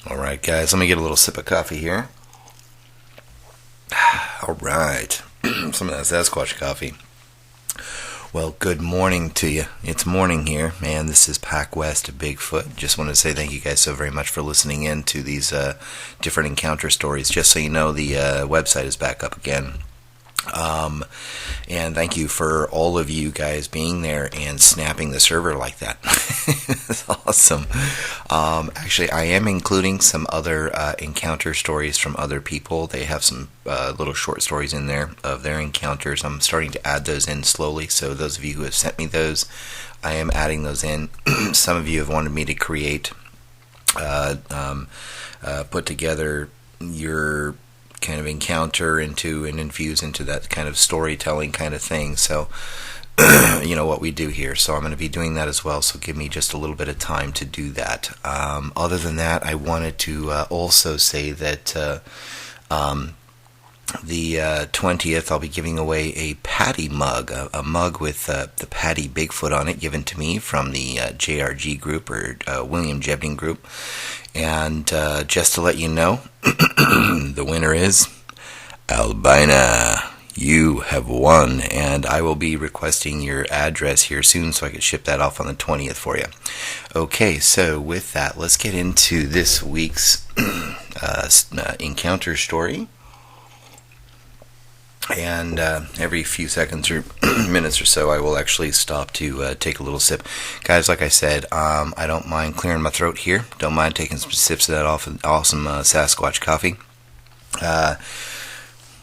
All right, guys, let me get a little sip of coffee here. All right, some of that Sasquatch coffee. Well, good morning to you. It's morning here, and this is PacWest Bigfoot. Just want to say thank you guys so very much for listening in to these different encounter stories. Just so you know, the website is back up again. And thank you for all of you guys being there and snapping the server like that. It's awesome. Actually, I am including some other encounter stories from other people. They have some little short stories in there of their encounters. I'm starting to add those in slowly. So those of you who have sent me those, I am adding those in. Some of you have wanted me to create, put together your kind of encounter into and infuse into that kind of storytelling kind of thing. So you know what we do here. So I'm going to be doing that as well. So give me just a little bit of time to do that. Other than that, I wanted to also say that the 20th, I'll be giving away a Patty mug, a mug with the Patty Bigfoot on it, given to me from the JRG group, or William Jebning group. And just to let you know, the winner is Albina. You have won, and I will be requesting your address here soon so I can ship that off on the 20th for you. Okay, so with that, let's get into this week's encounter story. And every few seconds or minutes or so, I will actually stop to take a little sip. Guys, like I said, I don't mind clearing my throat here. Don't mind taking some sips of that awesome Sasquatch coffee.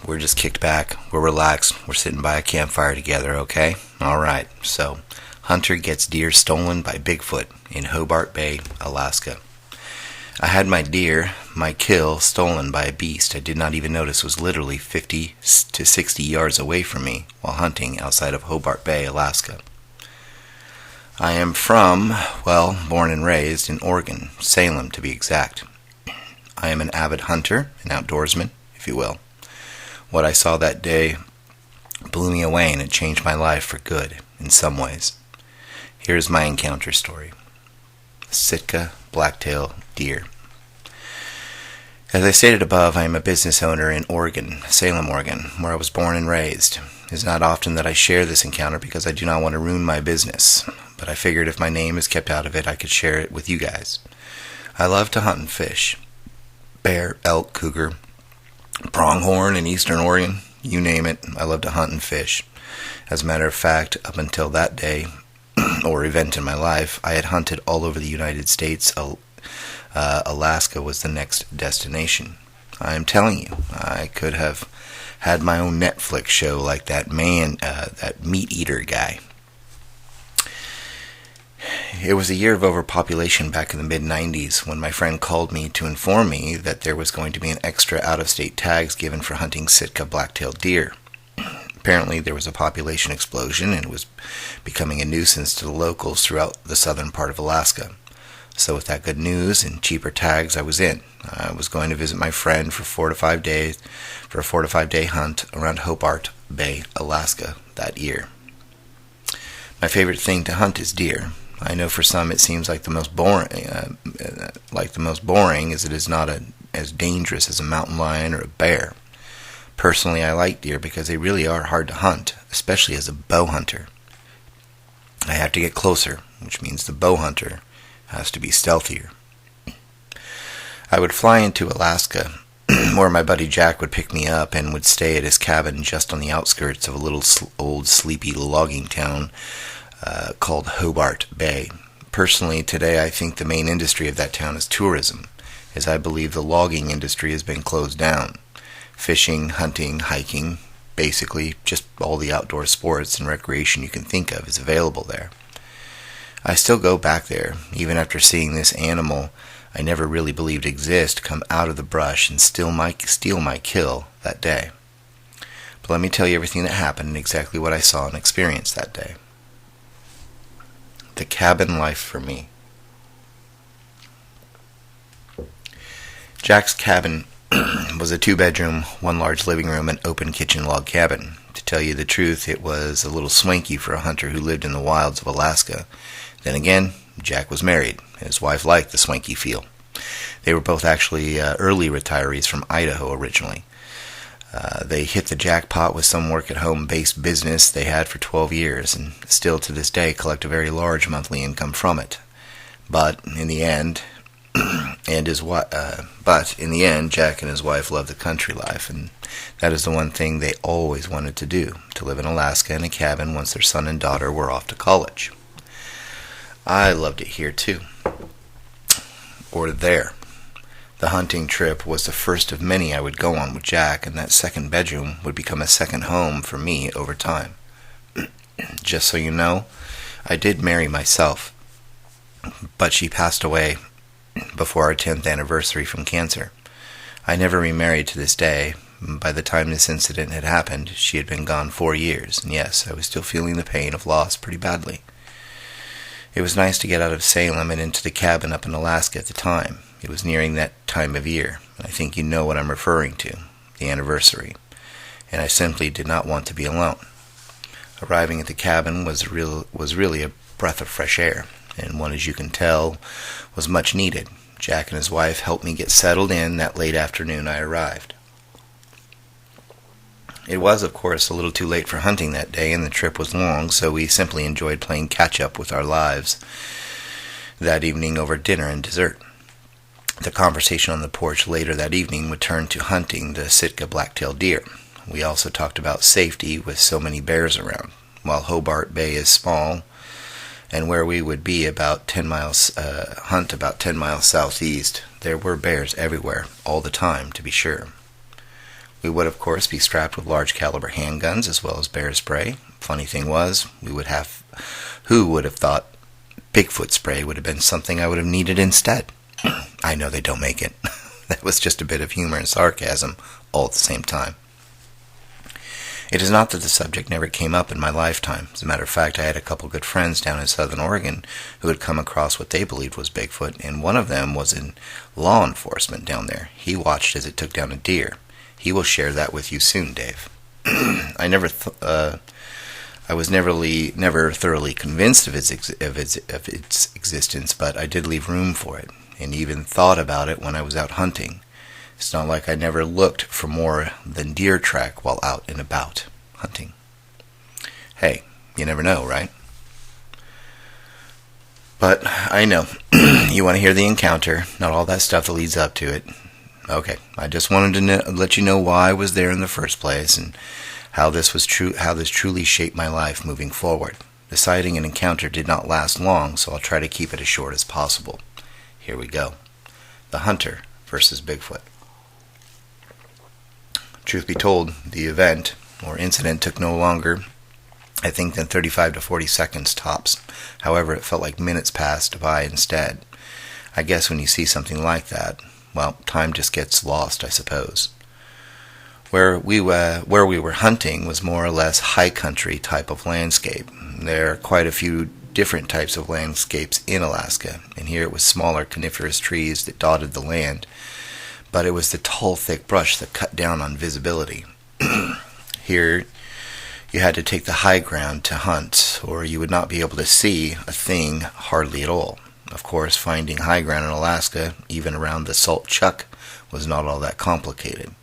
We're just kicked back. We're relaxed. We're sitting by a campfire together, okay? All right. So, hunter gets deer stolen by Bigfoot in Hobart Bay, Alaska. I had my deer, my kill, stolen by a beast I did not even notice was literally 50 to 60 yards away from me while hunting outside of Hobart Bay, Alaska. I am born and raised in Oregon, Salem to be exact. I am an avid hunter, an outdoorsman, if you will. What I saw that day blew me away, and it changed my life for good in some ways. Here's my encounter story. Sitka blacktail deer. As I stated above, I am a business owner in Oregon, Salem, Oregon, where I was born and raised. It is not often that I share this encounter because I do not want to ruin my business, but I figured if my name is kept out of it, I could share it with you guys. I love to hunt and fish. Bear, elk, cougar, pronghorn in eastern Oregon, you name it, I love to hunt and fish. As a matter of fact, up until that day, or event in my life, I had hunted all over the United States. Alaska was the next destination. I am telling you, I could have had my own Netflix show like that meat eater guy. It was a year of overpopulation back in the mid-90s when my friend called me to inform me that there was going to be an extra out-of-state tags given for hunting Sitka black-tailed deer. Apparently there was a population explosion and it was becoming a nuisance to the locals throughout the southern part of Alaska. So with that good news and cheaper tags, I was in. I was going to visit my friend for 4 to 5 days for a 4 to 5 day hunt around Hobart Bay, Alaska that year. My favorite thing to hunt is deer. I know for some it seems like the most boring, as it is not as dangerous as a mountain lion or a bear. Personally, I like deer because they really are hard to hunt, especially as a bow hunter. I have to get closer, which means the bow hunter has to be stealthier. I would fly into Alaska, where my buddy Jack would pick me up and would stay at his cabin just on the outskirts of a little old sleepy logging town called Hobart Bay. Personally, today I think the main industry of that town is tourism, as I believe the logging industry has been closed down. Fishing, hunting, hiking, basically just all the outdoor sports and recreation you can think of is available there. I still go back there, even after seeing this animal I never really believed exist come out of the brush and steal my kill that day. But let me tell you everything that happened and exactly what I saw and experienced that day. The cabin life for me. Jack's cabin was a 2-bedroom, 1 large living room, and open kitchen log cabin. To tell you the truth, it was a little swanky for a hunter who lived in the wilds of Alaska. Then again, Jack was married, and his wife liked the swanky feel. They were both actually early retirees from Idaho originally. They hit the jackpot with some work-at-home-based business they had for 12 years, and still to this day collect a very large monthly income from it. But in the end, Jack and his wife loved the country life, and that is the one thing they always wanted to do: to live in Alaska in a cabin once their son and daughter were off to college. I loved it here too, or there. The hunting trip was the first of many I would go on with Jack, and that second bedroom would become a second home for me over time. Just so you know, I did marry myself, but she passed away before our 10th anniversary from cancer. I never remarried to this day. By the time this incident had happened, she had been gone 4 years, and yes, I was still feeling the pain of loss pretty badly. It was nice to get out of Salem and into the cabin up in Alaska at the time. It was nearing that time of year, and I think you know what I'm referring to, the anniversary, and I simply did not want to be alone. Arriving at the cabin was really a breath of fresh air, and one, as you can tell, was much needed. Jack and his wife helped me get settled in that late afternoon I arrived. It was, of course, a little too late for hunting that day, and the trip was long, so we simply enjoyed playing catch-up with our lives that evening over dinner and dessert. The conversation on the porch later that evening would turn to hunting the Sitka black-tailed deer. We also talked about safety with so many bears around. While Hobart Bay is small, and where we would be about 10 miles southeast, there were bears everywhere, all the time, to be sure. We would, of course, be strapped with large caliber handguns as well as bear spray. Funny thing was, who would have thought Bigfoot spray would have been something I would have needed instead? I know they don't make it. That was just a bit of humor and sarcasm all at the same time. It is not that the subject never came up in my lifetime. As a matter of fact, I had a couple good friends down in southern Oregon who had come across what they believed was Bigfoot, and one of them was in law enforcement down there. He watched as it took down a deer. He will share that with you soon, Dave. I was never thoroughly convinced of its existence, but I did leave room for it, and even thought about it when I was out hunting. It's not like I never looked for more than deer track while out and about hunting. Hey, you never know, right? But I know you want to hear the encounter, not all that stuff that leads up to it. Okay, I just wanted to let you know why I was there in the first place, and how this truly shaped my life moving forward. The sighting and encounter did not last long, so I'll try to keep it as short as possible. Here we go. The hunter versus Bigfoot. Truth be told, the event or incident took no longer, I think, than 35 to 40 seconds tops. However, it felt like minutes passed by instead. I guess when you see something like that, well, time just gets lost, I suppose. Where we were hunting was more or less high country type of landscape. There are quite a few different types of landscapes in Alaska, and here it was smaller coniferous trees that dotted the land, but it was the tall, thick brush that cut down on visibility. Here, you had to take the high ground to hunt, or you would not be able to see a thing hardly at all. Of course, finding high ground in Alaska, even around the Salt Chuck, was not all that complicated.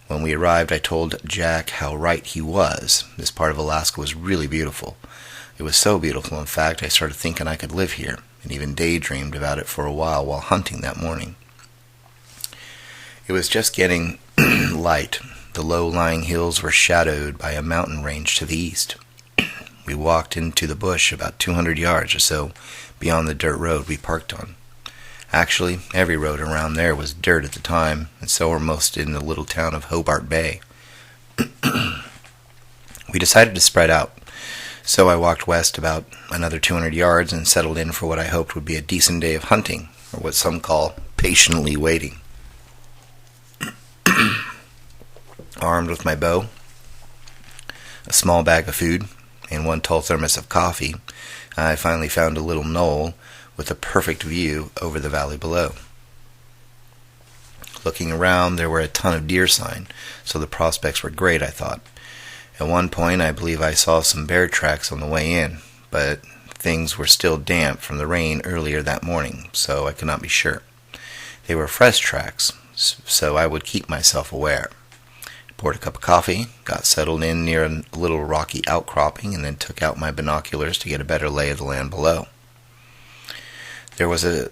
When we arrived, I told Jack how right he was. This part of Alaska was really beautiful. It was so beautiful, in fact, I started thinking I could live here, and even daydreamed about it for a while hunting that morning. It was just getting light. The low-lying hills were shadowed by a mountain range to the east. We walked into the bush about 200 yards or so beyond the dirt road we parked on. Actually, every road around there was dirt at the time, and so were most in the little town of Hobart Bay. We decided to spread out, so I walked west about another 200 yards and settled in for what I hoped would be a decent day of hunting, or what some call patiently waiting. Armed with my bow, a small bag of food, and one tall thermos of coffee, I finally found a little knoll with a perfect view over the valley below. Looking around, there were a ton of deer sign, so the prospects were great, I thought. At one point, I believe I saw some bear tracks on the way in, but things were still damp from the rain earlier that morning, so I could not be sure. They were fresh tracks, so I would keep myself aware. Poured a cup of coffee, got settled in near a little rocky outcropping, and then took out my binoculars to get a better lay of the land below. There was a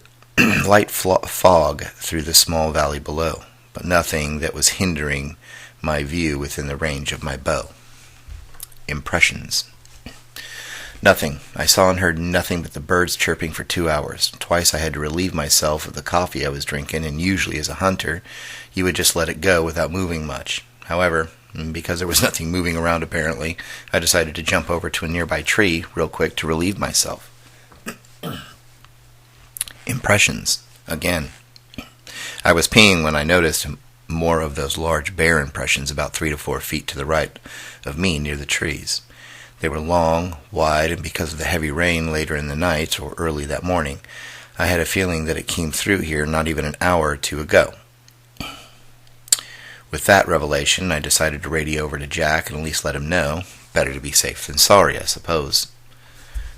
light fog through the small valley below, but nothing that was hindering my view within the range of my bow. Impressions. Nothing. I saw and heard nothing but the birds chirping for 2 hours. Twice I had to relieve myself of the coffee I was drinking, and usually as a hunter, you would just let it go without moving much. However, because there was nothing moving around apparently, I decided to jump over to a nearby tree real quick to relieve myself. Impressions. Again. I was peeing when I noticed more of those large bear impressions about 3 to 4 feet to the right of me near the trees. They were long, wide, and because of the heavy rain later in the night or early that morning, I had a feeling that it came through here not even an hour or two ago. With that revelation, I decided to radio over to Jack and at least let him know. Better to be safe than sorry, I suppose.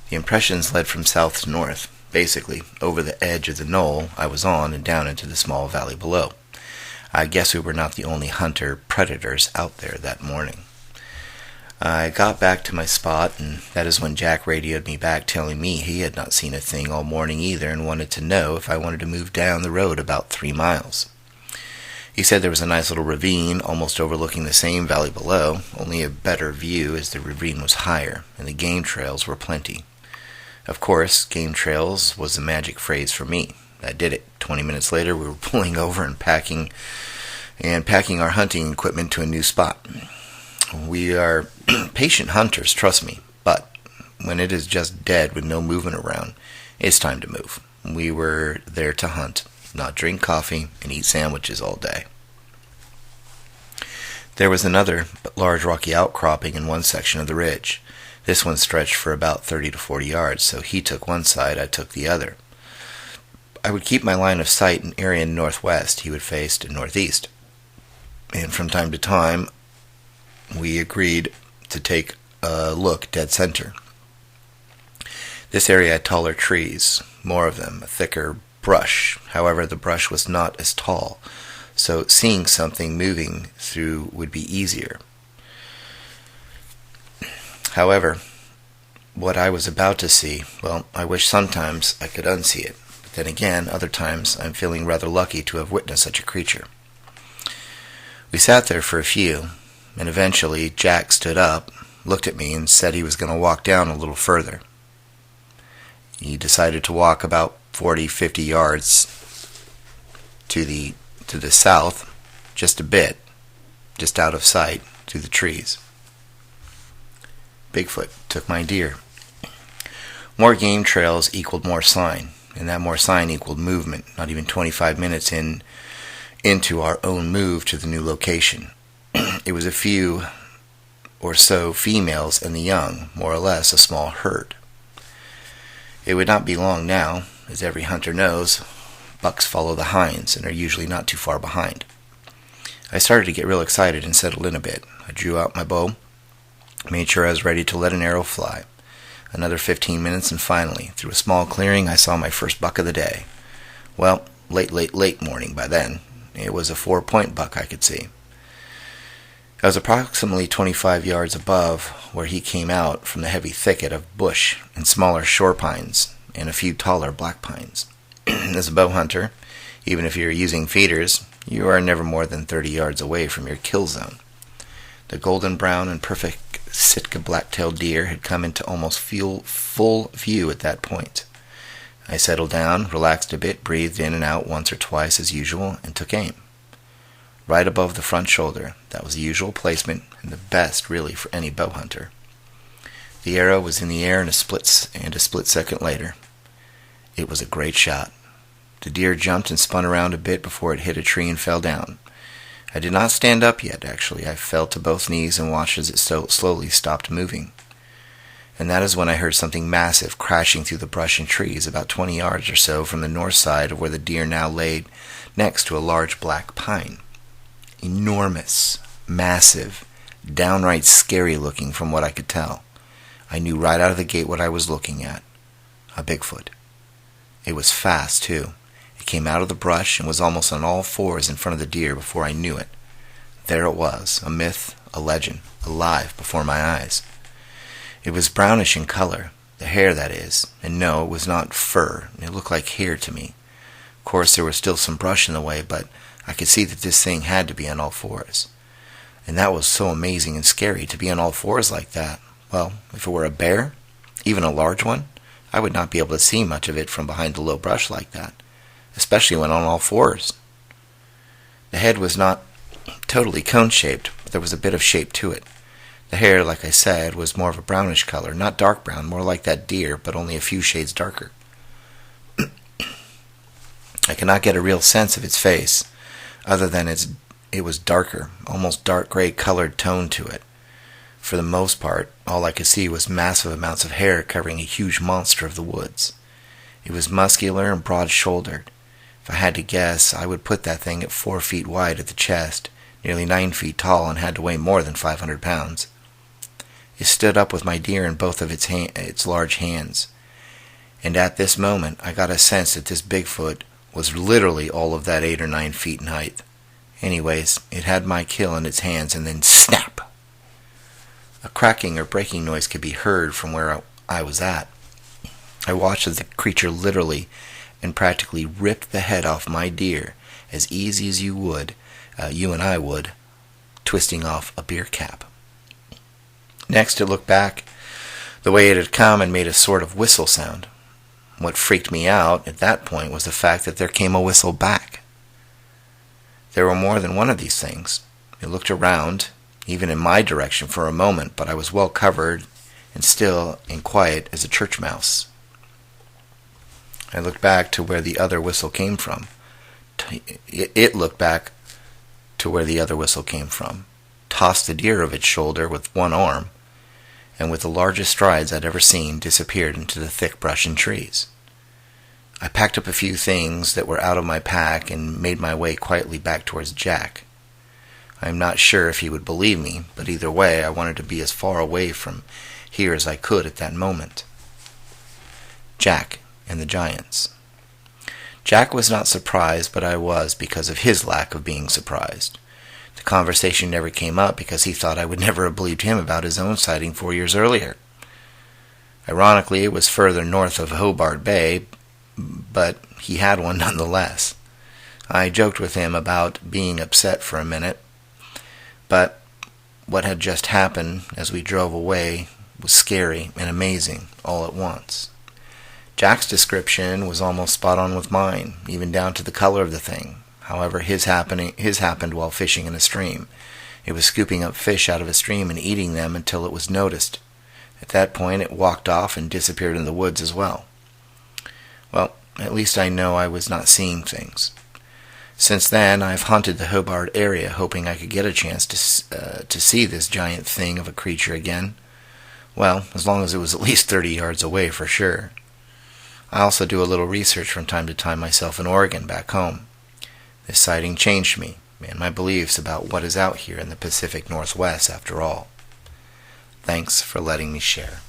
The impressions led from south to north, basically over the edge of the knoll I was on and down into the small valley below. I guess we were not the only hunter-predators out there that morning. I got back to my spot, and that is when Jack radioed me back telling me he had not seen a thing all morning either and wanted to know if I wanted to move down the road about 3 miles. He said there was a nice little ravine almost overlooking the same valley below, only a better view as the ravine was higher, and the game trails were plenty. Of course, game trails was the magic phrase for me. I did it. 20 minutes later, we were pulling over and packing our hunting equipment to a new spot. We are patient hunters, trust me, but when it is just dead with no movement around, it's time to move. We were there to hunt, not drink coffee and eat sandwiches all day. There was another but large rocky outcropping in one section of the ridge. This one stretched for about 30 to 40 yards, so he took one side, I took the other. I would keep my line of sight in area in northwest, he would face to northeast. And from time to time, we agreed to take a look dead center. This area had taller trees, more of them, a thicker brush. However, the brush was not as tall, so seeing something moving through would be easier. However, what I was about to see, well, I wish sometimes I could unsee it. But then again, other times I'm feeling rather lucky to have witnessed such a creature. We sat there for a few, and eventually Jack stood up, looked at me, and said he was going to walk down a little further. He decided to walk about 40, 50 yards to the south, just a bit, just out of sight, through the trees. Bigfoot took my deer. More game trails equaled more sign, and that more sign equaled movement, not even 25 minutes into our own move to the new location. It was a few or so females and the young, more or less a small herd. It would not be long now, as every hunter knows, bucks follow the hinds and are usually not too far behind. I started to get real excited and settled in a bit. I drew out my bow, made sure I was ready to let an arrow fly. Another 15 minutes, and finally, through a small clearing, I saw my first buck of the day. Well, late morning by then. It was a 4-point buck I could see. I was approximately 25 yards above where he came out from the heavy thicket of bush and smaller shore pines and a few taller black pines. As a bow hunter, even if you're using feeders, you are never more than 30 yards away from your kill zone. The golden brown and perfect Sitka black-tailed deer had come into almost full view at that point. I settled down, relaxed a bit, breathed in and out once or twice as usual, and took aim. Right above the front shoulder. That was the usual placement, and the best, really, for any bow hunter. The arrow was in the air in a split second later. It was a great shot. The deer jumped and spun around a bit before it hit a tree and fell down. I did not stand up yet, actually. I fell to both knees and watched as it slowly stopped moving. And that is when I heard something massive crashing through the brush and trees about 20 yards or so from the north side of where the deer now laid next to a large black pine. Enormous, massive, downright scary looking from what I could tell. I knew right out of the gate what I was looking at. A Bigfoot. It was fast, too. It came out of the brush and was almost on all fours in front of the deer before I knew it. There it was, a myth, a legend, alive before my eyes. It was brownish in color, the hair that is, and no, it was not fur. It looked like hair to me. Of course, there was still some brush in the way, but I could see that this thing had to be on all fours. And that was so amazing and scary, to be on all fours like that. Well, if it were a bear, even a large one, I would not be able to see much of it from behind the low brush like that, especially when on all fours. The head was not totally cone-shaped, but there was a bit of shape to it. The hair, like I said, was more of a brownish color, not dark brown, more like that deer, but only a few shades darker. I cannot get a real sense of its face, other than it was darker, almost dark gray colored tone to it. For the most part, all I could see was massive amounts of hair covering a huge monster of the woods. It was muscular and broad-shouldered. If I had to guess, I would put that thing at 4 feet wide at the chest, nearly 9 feet tall, and had to weigh more than 500 pounds. It stood up with my deer in both of its large hands. And at this moment, I got a sense that this Bigfoot was literally all of that 8 or 9 feet in height. Anyways, it had my kill in its hands, and then snap! A cracking or breaking noise could be heard from where I was at. I watched as the creature literally and practically ripped the head off my deer as easy as you and I would, twisting off a beer cap. Next, it looked back the way it had come and made a sort of whistle sound. What freaked me out at that point was the fact that there came a whistle back. There were more than one of these things. It looked around, even in my direction for a moment, but I was well covered and still and quiet as a church mouse. I looked back to where the other whistle came from. It looked back to where the other whistle came from, tossed the deer of its shoulder with one arm, and with the largest strides I'd ever seen, disappeared into the thick brush and trees. I packed up a few things that were out of my pack and made my way quietly back towards Jack. I am not sure if he would believe me, but either way I wanted to be as far away from here as I could at that moment. Jack and the Giants. Jack was not surprised, but I was, because of his lack of being surprised. The conversation never came up because he thought I would never have believed him about his own sighting 4 years earlier. Ironically, it was further north of Hobart Bay, but he had one nonetheless. I joked with him about being upset for a minute, but what had just happened as we drove away was scary and amazing all at once. Jack's description was almost spot on with mine, even down to the color of the thing. However, his happened while fishing in a stream. It was scooping up fish out of a stream and eating them until it was noticed. At that point, it walked off and disappeared in the woods as well. Well, at least I know I was not seeing things. Since then, I've hunted the Hobart area, hoping I could get a chance to see this giant thing of a creature again. Well, as long as it was at least 30 yards away for sure. I also do a little research from time to time myself in Oregon, back home. This sighting changed me, and my beliefs about what is out here in the Pacific Northwest after all. Thanks for letting me share.